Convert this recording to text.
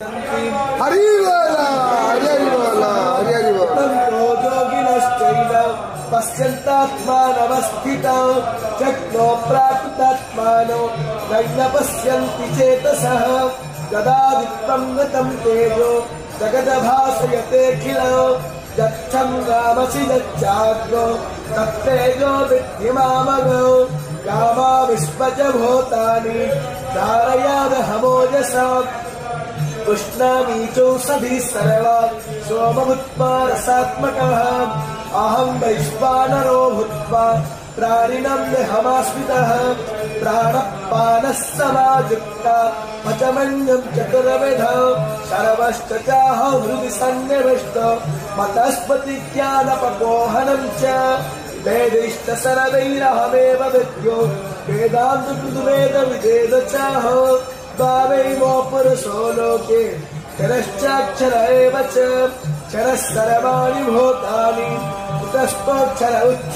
हरि बोला हरि हरि बोला हरि हरि बोला योगिनश्चैव पश्यन्तात्मानवस्थितौ चक्रो प्राकृतात्मानो नैव पश्यन्ति चेतसः गदादित्वं गतं तेजो जगदभासयतेऽखिलो यच्छङ्गामसि यच्चाग्रो तत्तेजो विद्धिमामगौ कामाविश्वच भूतानि धारयादहमोजसा कृष्णामीचौषधिः सर्वा सोमभूत्वा रसात्मकः अहं वैश्वानरो भूत्वा प्राणिनं देहमाश्रितः प्राणपानः समायुक्ता पचमन्यं चतुर्विधौ सर्वश्च चाहं हृदि सन्निविष्टो मतस्पतिज्ञानपपोहनं च वेदैश्च सर्वैरहमेव विद्यो वेदान्तकृतवेदविदेव चाहो द्वावैवो पुरुषो लोके क्षरश्चाक्षर एव च क्षरः सर्वाणि भूतानि कुतस्त्वक्षर उच्यते।